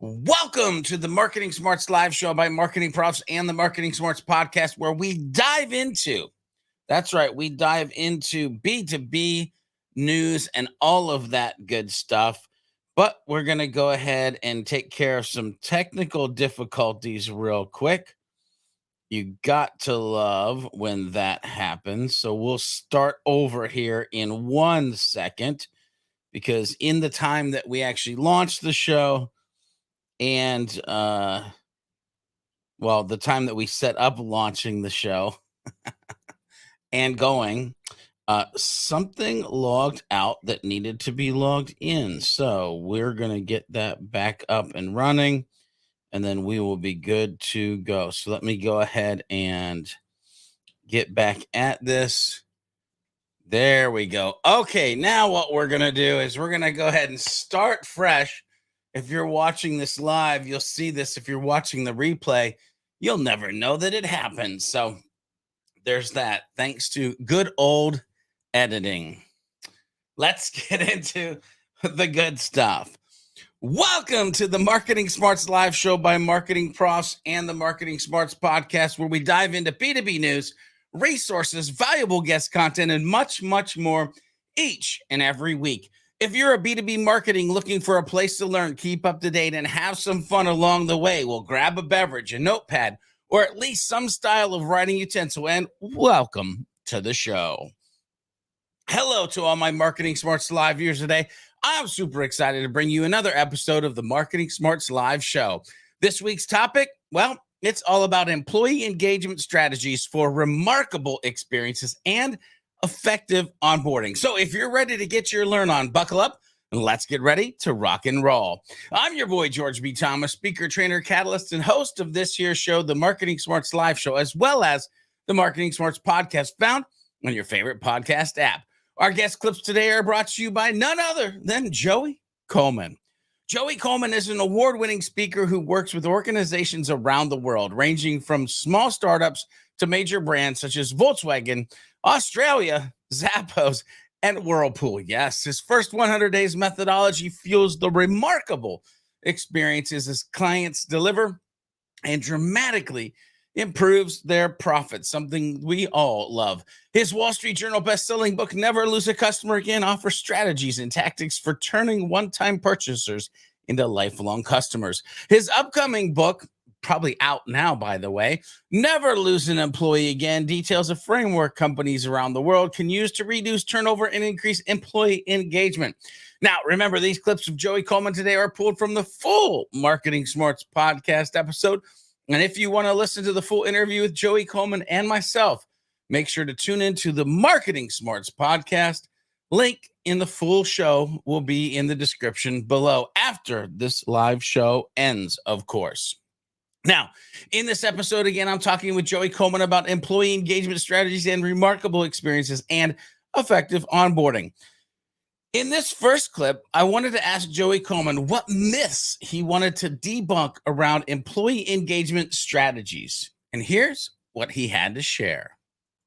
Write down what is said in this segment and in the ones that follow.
Welcome to the Marketing Smarts live show by Marketing Profs and the Marketing Smarts podcast, where we dive into B2B news and all of that good stuff. But we're going to go ahead and take care of some technical difficulties real quick. You got to love when that happens. So we'll start over here in 1 second, because in the time that we actually launched the show, and the time that we set up launching the show and going, something logged out that needed to be logged in. So we're going to get that back up and running, and then we will be good to go. So let me go ahead and get back at this. There we go. Okay, now what we're going to do is we're going to go ahead and start fresh. If you're watching this live, you'll see this. If you're watching the replay, you'll never know that it happened. So there's that. Thanks to good old editing. Let's get into the good stuff. Welcome to the Marketing Smarts live show by Marketing Profs and the Marketing Smarts podcast, where we dive into B2B news, resources, valuable guest content, and much, much more each and every week. If you're a B2B marketing looking for a place to learn, keep up to date, and have some fun along the way, well, grab a beverage, a notepad, or at least some style of writing utensil, and welcome to the show. Hello to all my Marketing Smarts live viewers today. I'm super excited to bring you another episode of the Marketing Smarts live show. This week's topic, well, it's all about employee engagement strategies for remarkable experiences and effective onboarding. So if you're ready to get your learn on, buckle up and let's get ready to rock and roll. I'm your boy, George B. Thomas, speaker, trainer, catalyst, and host of this year's show, the Marketing Smarts live show, as well as the Marketing Smarts podcast, found on your favorite podcast app. Our guest clips today are brought to you by none other than Joey Coleman. Joey Coleman is an award-winning speaker who works with organizations around the world, ranging from small startups to major brands such as Volkswagen, Australia, Zappos, and Whirlpool. Yes, his first 100 days methodology fuels the remarkable experiences his clients deliver and dramatically improves their profits, something we all love. His Wall Street Journal best-selling book, Never Lose a Customer Again, offers strategies and tactics for turning one-time purchasers into lifelong customers. His upcoming book, probably out now, by the way, Never Lose an Employee Again, details a framework companies around the world can use to reduce turnover and increase employee engagement. Now, remember, these clips of Joey Coleman today are pulled from the full Marketing Smarts podcast episode. And if you want to listen to the full interview with Joey Coleman and myself, make sure to tune into the Marketing Smarts podcast. Link in the full show will be in the description below after this live show ends, of course. Now, in this episode, again, I'm talking with Joey Coleman about employee engagement strategies and remarkable experiences and effective onboarding. In this first clip, I wanted to ask Joey Coleman what myths he wanted to debunk around employee engagement strategies. And here's what he had to share.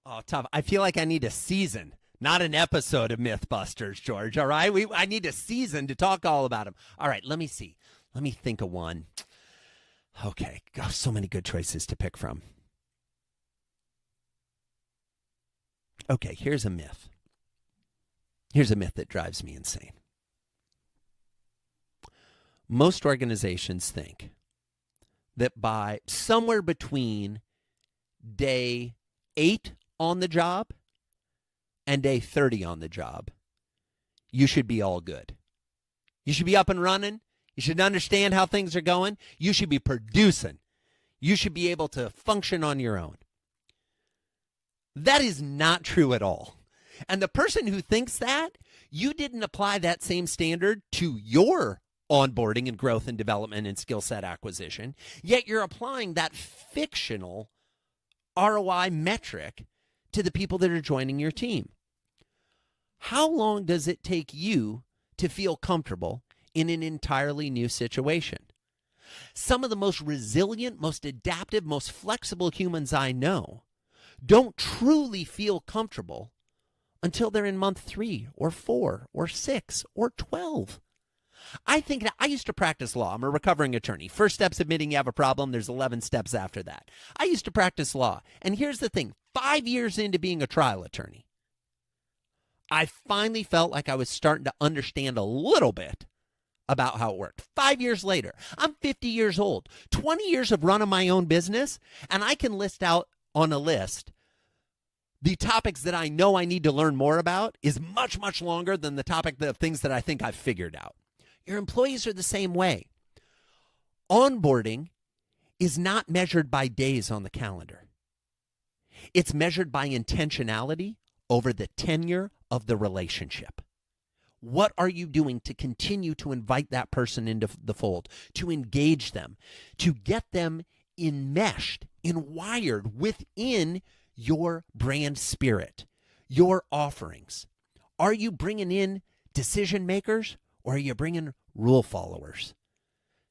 Oh, tough. I feel like I need a season, not an episode of Mythbusters, George. All right? I need a season to talk all about them. All right, let me see. Let me think of one. Okay, so many good choices to pick from. Okay, here's a myth. Here's a myth that drives me insane. Most organizations think that by somewhere between day 8 on the job and day 30 on the job, you should be all good. You should be up and running. You should understand how things are going. You should be producing. You should be able to function on your own. That is not true at all. And the person who thinks that, you didn't apply that same standard to your onboarding and growth and development and skill set acquisition, yet you're applying that fictional ROI metric to the people that are joining your team. How long does it take you to feel comfortable in an entirely new situation? Some of the most resilient, most adaptive, most flexible humans I know don't truly feel comfortable until they're in month 3 or 4 or 6 or 12. I think that I used to practice law. I'm a recovering attorney. First step's admitting you have a problem. There's 11 steps after that. I used to practice law. And here's the thing. 5 years into being a trial attorney, I finally felt like I was starting to understand a little bit about how it worked. 5 years later, I'm 50 years old, 20 years of running my own business, and I can list out on a list the topics that I know I need to learn more about is much, much longer than the topic of things that I think I've figured out. Your employees are the same way. Onboarding is not measured by days on the calendar. It's measured by intentionality over the tenure of the relationship. What are you doing to continue to invite that person into the fold, to engage them, to get them enmeshed, wired within your brand spirit, your offerings? Are you bringing in decision makers or are you bringing rule followers?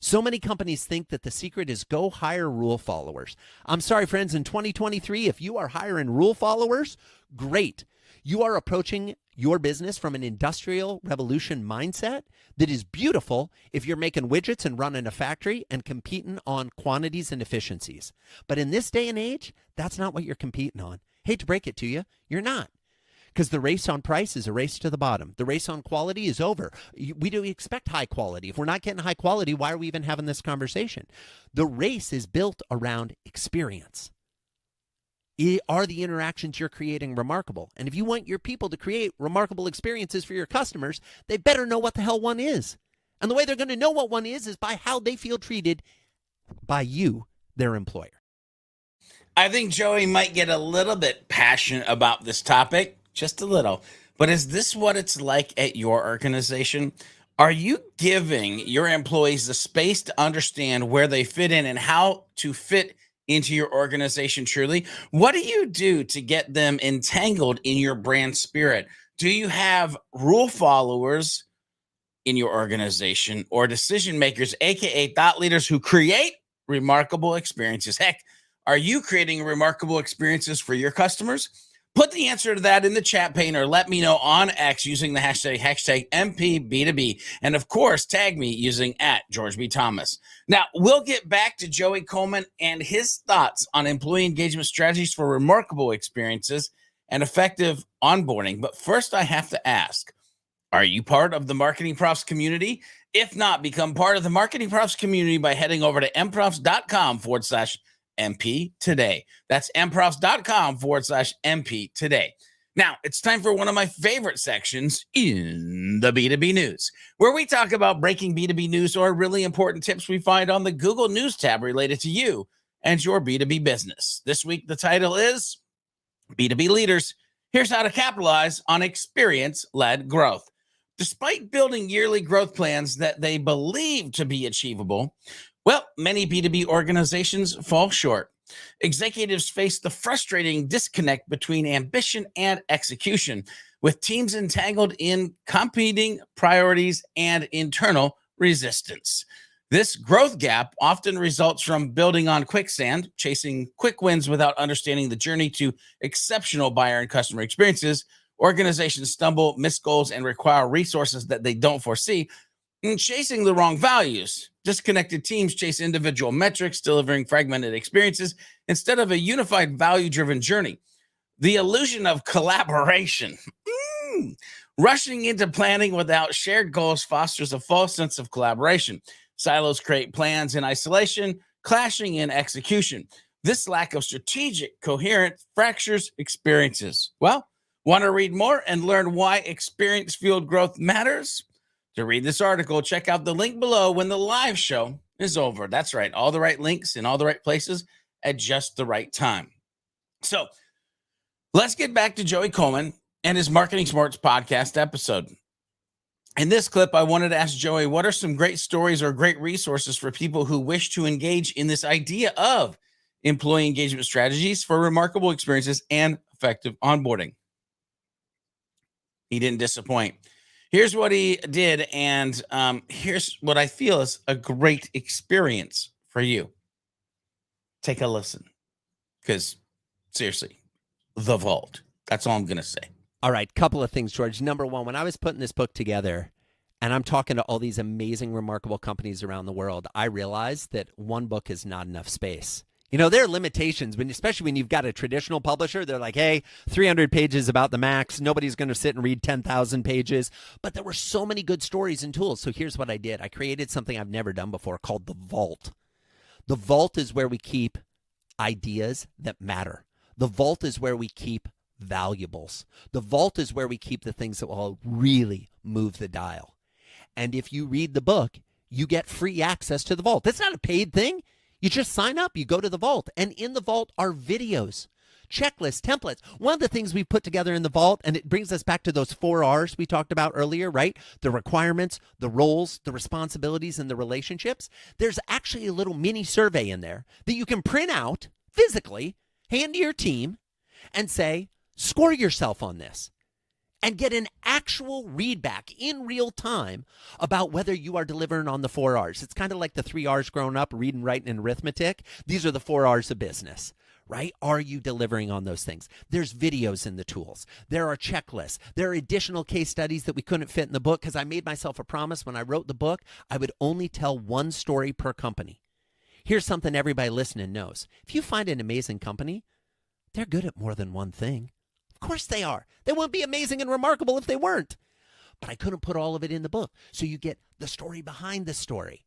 So many companies think that the secret is go hire rule followers. I'm sorry, friends, in 2023, if you are hiring rule followers, great. You are approaching your business from an industrial revolution mindset that is beautiful if you're making widgets and running a factory and competing on quantities and efficiencies. But in this day and age, that's not what you're competing on. Hate to break it to you, you're not. Because the race on price is a race to the bottom. The race on quality is over. We do expect high quality. If we're not getting high quality, why are we even having this conversation? The race is built around experience. Are the interactions you're creating remarkable? And if you want your people to create remarkable experiences for your customers, they better know what the hell one is. And the way they're going to know what one is by how they feel treated by you, their employer. I think Joey might get a little bit passionate about this topic, just a little. But is this what it's like at your organization? Are you giving your employees the space to understand where they fit in and how to fit into your organization truly? What do you do to get them entangled in your brand spirit? Do you have rule followers in your organization or decision makers, aka thought leaders who create remarkable experiences? Heck, are you creating remarkable experiences for your customers? Put the answer to that in the chat pane or let me know on X using the hashtag MPB2B. And of course, tag me using @GeorgeB.Thomas. Now, we'll get back to Joey Coleman and his thoughts on employee engagement strategies for remarkable experiences and effective onboarding. But first, I have to ask, are you part of the Marketing Profs community? If not, become part of the Marketing Profs community by heading over to mprofs.com/MP today. That's mprofs.com/MP today. Now, it's time for one of my favorite sections in the B2B News, where we talk about breaking B2B news or really important tips we find on the Google News tab related to you and your B2B business. This week, the title is B2B Leaders. Here's how to capitalize on experience-led growth. Despite building yearly growth plans that they believe to be achievable, well, many B2B organizations fall short. Executives face the frustrating disconnect between ambition and execution, with teams entangled in competing priorities and internal resistance. This growth gap often results from building on quicksand, chasing quick wins without understanding the journey to exceptional buyer and customer experiences. Organizations stumble, miss goals, and require resources that they don't foresee, and chasing the wrong values. Disconnected teams chase individual metrics, delivering fragmented experiences instead of a unified value-driven journey. The illusion of collaboration. Rushing into planning without shared goals fosters a false sense of collaboration. Silos create plans in isolation, clashing in execution. This lack of strategic, coherent fractures experiences. Well, want to read more and learn why experience-fueled growth matters? To read this article, check out the link below when the live show is over. That's right, all the right links in all the right places at just the right time. So let's get back to Joey Coleman and his Marketing Smarts podcast episode. In this clip, I wanted to ask Joey, what are some great stories or great resources for people who wish to engage in this idea of employee engagement strategies for remarkable experiences and effective onboarding? He didn't disappoint. Here's what he did, and here's what I feel is a great experience for you. Take a listen, because seriously, the vault. That's all I'm going to say. All right, couple of things, George. Number one, when I was putting this book together and I'm talking to all these amazing, remarkable companies around the world, I realize that one book is not enough space. You know, there are limitations, especially when you've got a traditional publisher. They're like, hey, 300 pages about the max. Nobody's going to sit and read 10,000 pages. But there were so many good stories and tools. So here's what I did. I created something I've never done before called the Vault. The Vault is where we keep ideas that matter. The Vault is where we keep valuables. The Vault is where we keep the things that will really move the dial. And if you read the book, you get free access to the Vault. It's not a paid thing. You just sign up, you go to the Vault, and in the Vault are videos, checklists, templates. One of the things we put together in the Vault, and it brings us back to those 4 R's we talked about earlier, right? The requirements, the roles, the responsibilities, and the relationships. There's actually a little mini survey in there that you can print out physically, hand to your team, and say, score yourself on this. And get an actual readback in real time about whether you are delivering on the 4 R's. It's kind of like the 3 R's growing up, reading, writing, and arithmetic. These are the 4 R's of business, right? Are you delivering on those things? There's videos in the tools. There are checklists. There are additional case studies that we couldn't fit in the book because I made myself a promise when I wrote the book, I would only tell one story per company. Here's something everybody listening knows. If you find an amazing company, they're good at more than one thing. Of course they are. They wouldn't be amazing and remarkable if they weren't. But I couldn't put all of it in the book. So you get the story behind the story.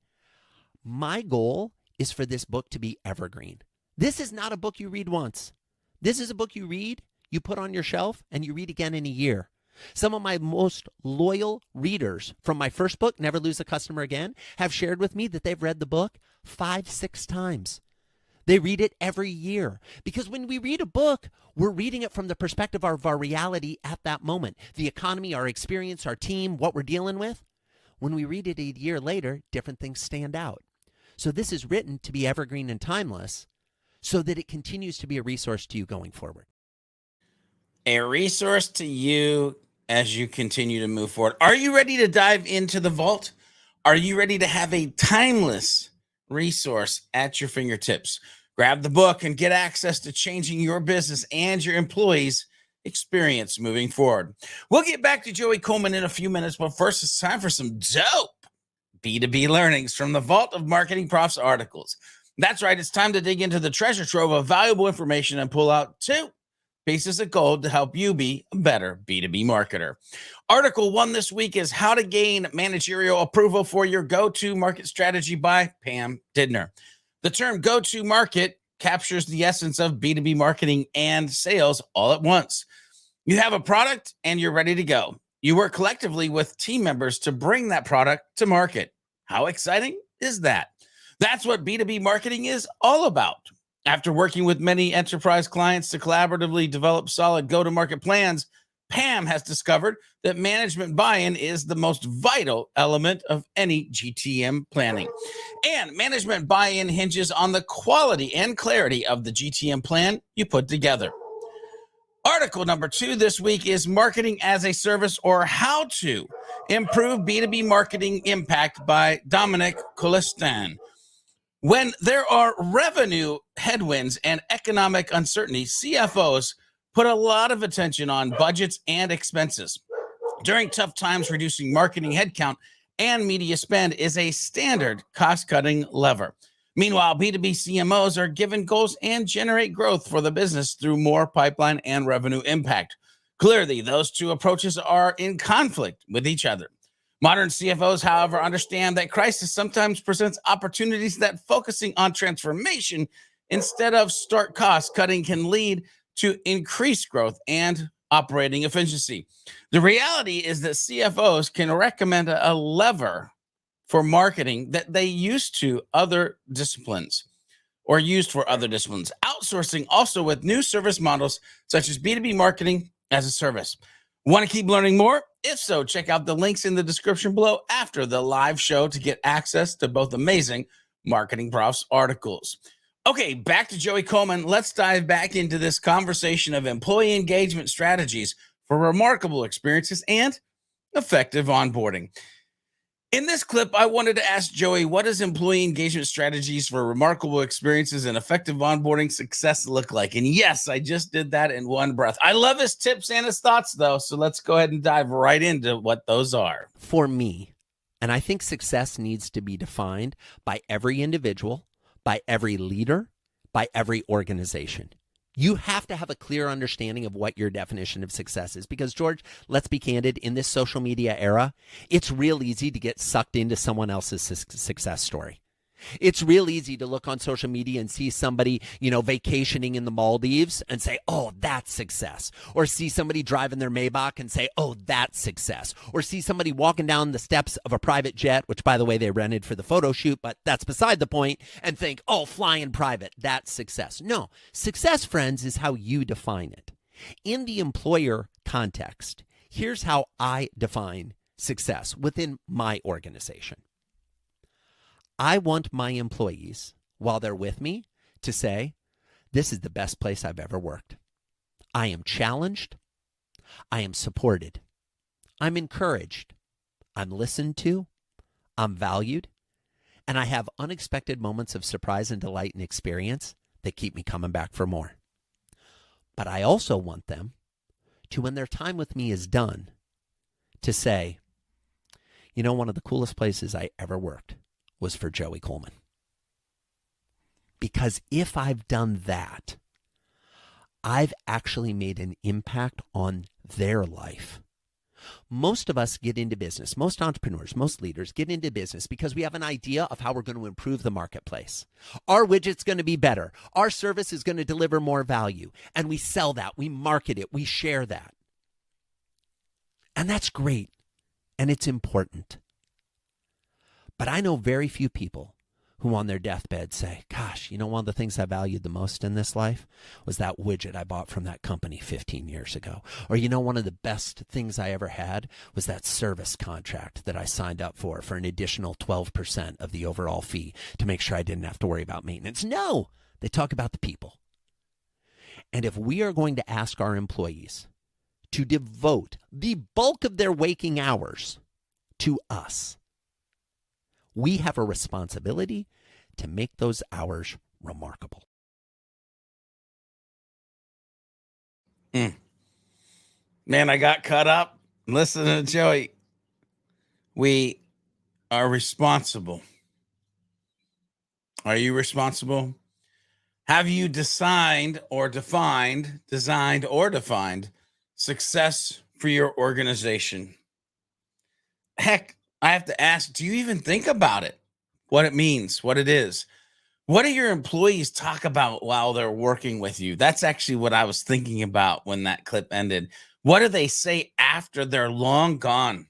My goal is for this book to be evergreen. This is not a book you read once. This is a book you read, you put on your shelf, and you read again in a year. Some of my most loyal readers from my first book, Never Lose a Customer Again, have shared with me that they've read the book 5, 6 times. They read it every year because when we read a book, we're reading it from the perspective of our reality at that moment, the economy, our experience, our team, what we're dealing with. When we read it a year later, different things stand out. So this is written to be evergreen and timeless so that it continues to be a resource to you going forward. A resource to you as you continue to move forward. Are you ready to dive into the Vault? Are you ready to have a timeless resource at your fingertips? Grab the book and get access to changing your business and your employees' experience moving forward. We'll get back to Joey Coleman in a few minutes, but first it's time for some dope B2B learnings from the Vault of Marketing Profs articles. That's right, it's time to dig into the treasure trove of valuable information and pull out 2 pieces of gold to help you be a better B2B marketer. Article 1 this week is How to Gain Managerial Approval for Your Go-To Market Strategy by Pam Didner. The term go-to-market captures the essence of B2B marketing and sales all at once. You have a product and you're ready to go. You work collectively with team members to bring that product to market. How exciting is that? That's what B2B marketing is all about. After working with many enterprise clients to collaboratively develop solid go-to-market plans, Pam has discovered that management buy-in is the most vital element of any GTM planning. And management buy-in hinges on the quality and clarity of the GTM plan you put together. Article number 2 this week is Marketing as a Service, or How to Improve B2B Marketing Impact by Dominic Colistan. When there are revenue headwinds and economic uncertainty, CFOs put a lot of attention on budgets and expenses. During tough times, reducing marketing headcount and media spend is a standard cost-cutting lever. Meanwhile, B2B CMOs are given goals and generate growth for the business through more pipeline and revenue impact. Clearly, those 2 approaches are in conflict with each other. Modern CFOs, however, understand that crisis sometimes presents opportunities that focusing on transformation instead of stark cost cutting can lead to increased growth and operating efficiency. The reality is that CFOs can recommend a lever for marketing that they used for other disciplines. Outsourcing also with new service models such as B2B marketing as a service. Want to keep learning more? If so, check out the links in the description below after the live show to get access to both amazing Marketing Profs articles. Okay, back to Joey Coleman. Let's dive back into this conversation of employee engagement strategies for remarkable experiences and effective onboarding. In this clip, I wanted to ask Joey, what does employee engagement strategies for remarkable experiences and effective onboarding success look like? And yes, I just did that in one breath. I love his tips and his thoughts, though. So let's go ahead and dive right into what those are. For me, And I think success needs to be defined by every individual, by every leader, by every organization. You have to have a clear understanding of what your definition of success is. Because, George, let's be candid, in this social media era, it's real easy to get sucked into someone else's success story. It's real easy to look on social media and see somebody, vacationing in the Maldives and say, oh, that's success. Or see somebody driving their Maybach and say, oh, that's success. Or see somebody walking down the steps of a private jet, which, by the way, they rented for the photo shoot, but that's beside the point, and think, oh, flying private, that's success. No, success, friends, is how you define it. In the employer context, here's how I define success within my organization. I want my employees, while they're with me, to say, this is the best place I've ever worked. I am challenged. I am supported. I'm encouraged. I'm listened to. I'm valued. And I have unexpected moments of surprise and delight and experience that keep me coming back for more. But I also want them to, when their time with me is done, to say, one of the coolest places I ever worked was for Joey Coleman. Because if I've done that, I've actually made an impact on their life. Most of us get into business, most entrepreneurs, most leaders get into business because we have an idea of how we're going to improve the marketplace. Our widget's going to be better. Our service is going to deliver more value. And we sell that, we market it, we share that. And that's great. And it's important. But I know very few people who on their deathbed say, gosh, one of the things I valued the most in this life was that widget I bought from that company 15 years ago. Or, one of the best things I ever had was that service contract that I signed up for an additional 12% of the overall fee to make sure I didn't have to worry about maintenance. No, they talk about the people. And if we are going to ask our employees to devote the bulk of their waking hours to us, we have a responsibility to make those hours remarkable. Man, I got caught up listening to Joey. We are responsible. Are you responsible? Have you designed or defined success for your organization? Heck, I have to ask, do you even think about it? What it means, what it is? What do your employees talk about while they're working with you? That's actually what I was thinking about when that clip ended. What do they say after they're long gone?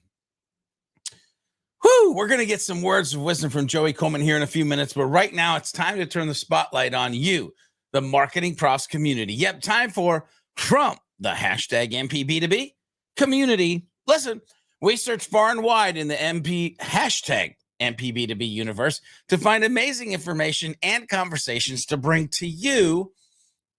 We're going to get some words of wisdom from Joey Coleman here in a few minutes, but right now it's time to turn the spotlight on you, the Marketing Profs community. Yep, time for From the hashtag MPB2B community. Listen, we search far and wide in the hashtag MPB2B universe to find amazing information and conversations to bring to you,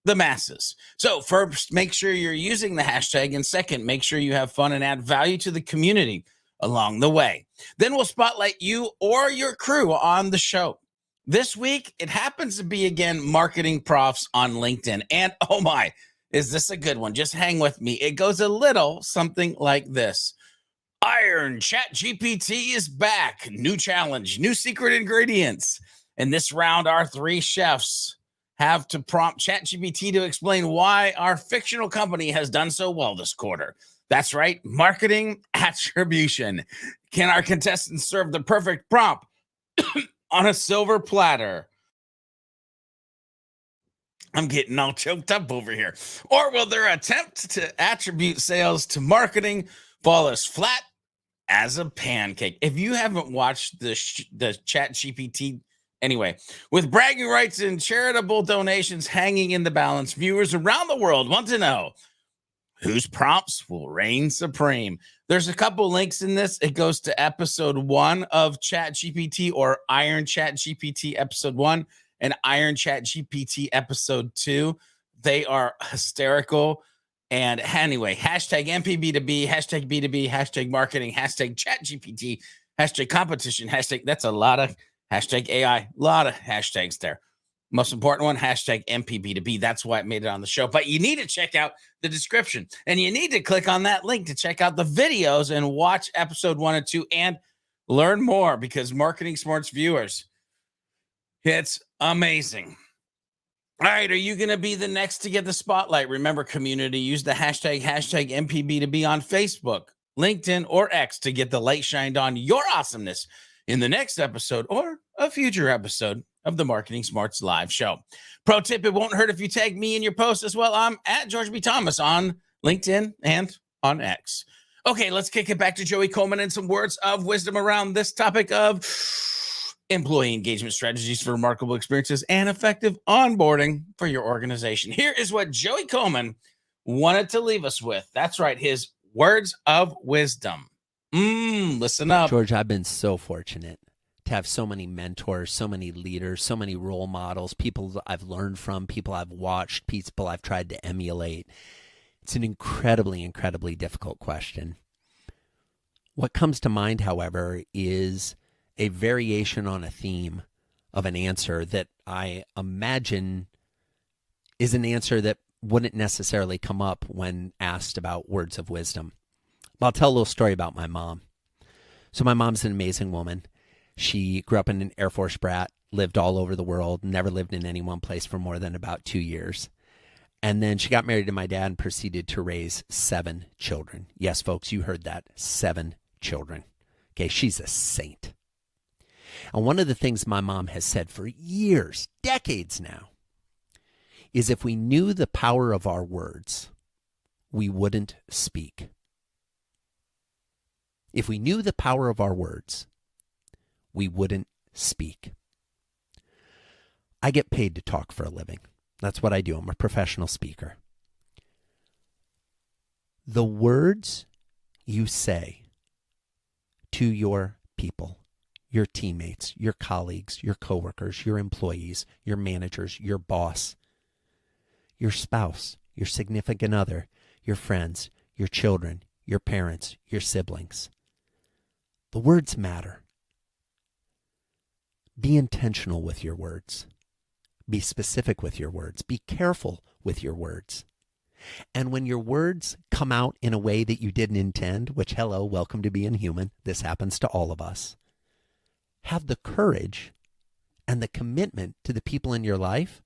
the masses. So first, make sure you're using the hashtag, and second, make sure you have fun and add value to the community along the way. Then we'll spotlight you or your crew on the show. This week, it happens to be, again, Marketing Profs on LinkedIn. And oh my, is this a good one? Just hang with me. It goes a little something like this. Iron ChatGPT is back. New challenge, new secret ingredients. In this round, our three chefs have to prompt ChatGPT to explain why our fictional company has done so well this quarter. That's right, marketing attribution. Can our contestants serve the perfect prompt on a silver platter? I'm getting all choked up over here. Or will their attempt to attribute sales to marketing fall as flat as a pancake? If you haven't watched the Chat GPT, anyway, with bragging rights and charitable donations hanging in the balance, viewers around the world want to know whose prompts will reign supreme. There's a couple links in this. It goes to episode 1 of Chat GPT, or Iron Chat GPT episode 1 and Iron Chat GPT episode 2. They are hysterical. And anyway, hashtag MPB2B, hashtag B2B, hashtag marketing, hashtag ChatGPT, hashtag competition, hashtag, that's a lot of hashtag AI, a lot of hashtags there. Most important one, hashtag MPB2B. That's why it made it on the show. But you need to check out the description, and you need to click on that link to check out the videos and watch episode 1 and 2. And Learn more because Marketing Smarts viewers, it's amazing. All right, are you going to be the next to get the spotlight? Remember, community, use the hashtag MPB to be on Facebook, LinkedIn, or X to get the light shined on your awesomeness in the next episode or a future episode of the Marketing Smarts live show. Pro tip, it won't hurt if you tag me in your post as well. I'm at George B. Thomas on LinkedIn and on X. Okay, let's kick it back to Joey Coleman and some words of wisdom around this topic of employee engagement strategies for remarkable experiences and effective onboarding for your organization. Here is what Joey Coleman wanted to leave us with. That's right, his words of wisdom. Listen up. George, I've been so fortunate to have so many mentors, so many leaders, so many role models, people I've learned from, people I've watched, people I've tried to emulate. It's an incredibly, incredibly difficult question. What comes to mind, however, is a variation on a theme of an answer that I imagine is an answer that wouldn't necessarily come up when asked about words of wisdom. I'll tell a little story about my mom. So my mom's an amazing woman. She grew up in an Air Force brat, lived all over the world, never lived in any one place for more than about 2 years. And then she got married to my dad and proceeded to raise 7 children. Yes, folks, you heard that, 7 children. Okay, she's a saint. And one of the things my mom has said for years, decades now, is if we knew the power of our words, we wouldn't speak. If we knew the power of our words, we wouldn't speak. I get paid to talk for a living. That's what I do. I'm a professional speaker. The words you say to your people, your teammates, your colleagues, your coworkers, your employees, your managers, your boss, your spouse, your significant other, your friends, your children, your parents, your siblings. The words matter. Be intentional with your words. Be specific with your words. Be careful with your words. And when your words come out in a way that you didn't intend, which, hello, welcome to being human. This happens to all of us. Have the courage and the commitment to the people in your life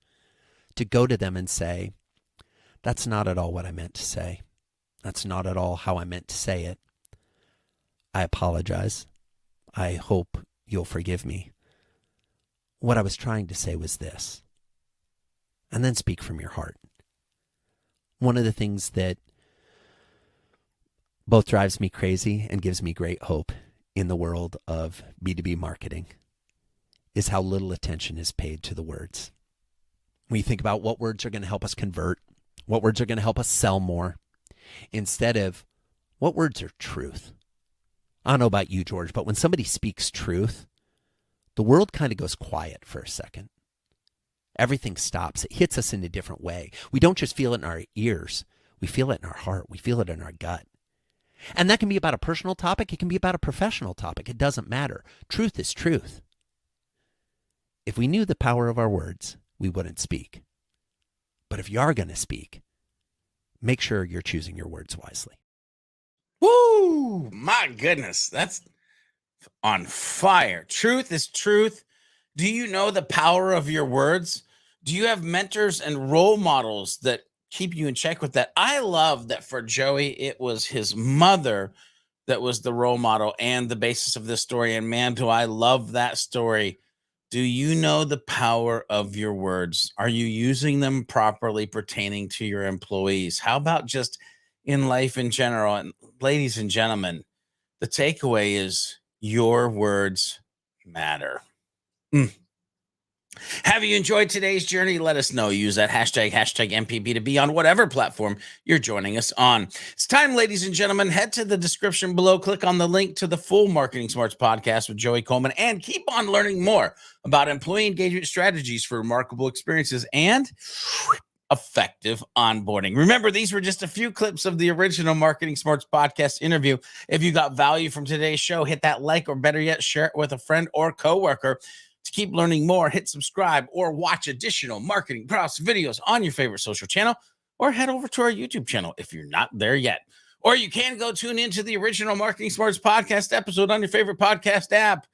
to go to them and say, that's not at all what I meant to say. That's not at all how I meant to say it. I apologize. I hope you'll forgive me. What I was trying to say was this. And then speak from your heart. One of the things that both drives me crazy and gives me great hope in the world of B2B marketing is how little attention is paid to the words. When you think about what words are going to help us convert, what words are going to help us sell more, instead of what words are truth. I don't know about you, George, but when somebody speaks truth, the world kind of goes quiet for a second. Everything stops. It hits us in a different way. We don't just feel it in our ears. We feel it in our heart. We feel it in our gut. And that can be about a personal topic. It can be about a professional topic. It doesn't matter. Truth is truth. If we knew the power of our words, we wouldn't speak. But if you are going to speak, make sure you're choosing your words wisely. Woo! My goodness, that's on fire. Truth is truth. Do you know the power of your words? Do you have mentors and role models that keep you in check with that? I love that for Joey, it was his mother that was the role model and the basis of this story. And man, do I love that story. Do you know the power of your words? Are you using them properly pertaining to your employees? How about just in life in general? And ladies and gentlemen, the takeaway is your words matter. Have you enjoyed today's journey? Let us know. Use that hashtag MPB to be on whatever platform you're joining us on. It's time, ladies and gentlemen. Head to the description below. Click on the link to the full Marketing Smarts podcast with Joey Coleman and keep on learning more about employee engagement strategies for remarkable experiences and effective onboarding. Remember, these were just a few clips of the original Marketing Smarts podcast interview. If you got value from today's show, hit that like, or better yet, share it with a friend or coworker. To keep learning more, hit subscribe or watch additional marketing products videos on your favorite social channel, or head over to our YouTube channel if you're not there yet. Or you can go tune into the original Marketing Smarts podcast episode on your favorite podcast app.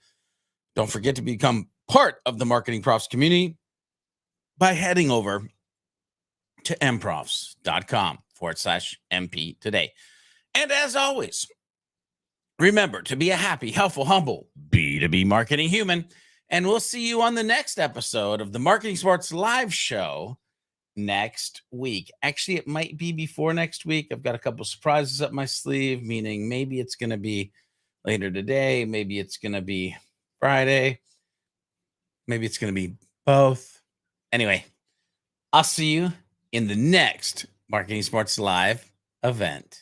Don't forget to become part of the Marketing Profs community by heading over to mprofs.com/MP today. And as always, remember to be a happy, helpful, humble B2B marketing human. And we'll see you on the next episode of the Marketing Smarts live show next week. Actually, it might be before next week. I've got a couple surprises up my sleeve, meaning maybe it's going to be later today. Maybe it's going to be Friday. Maybe it's going to be both. Anyway, I'll see you in the next Marketing Smarts live event.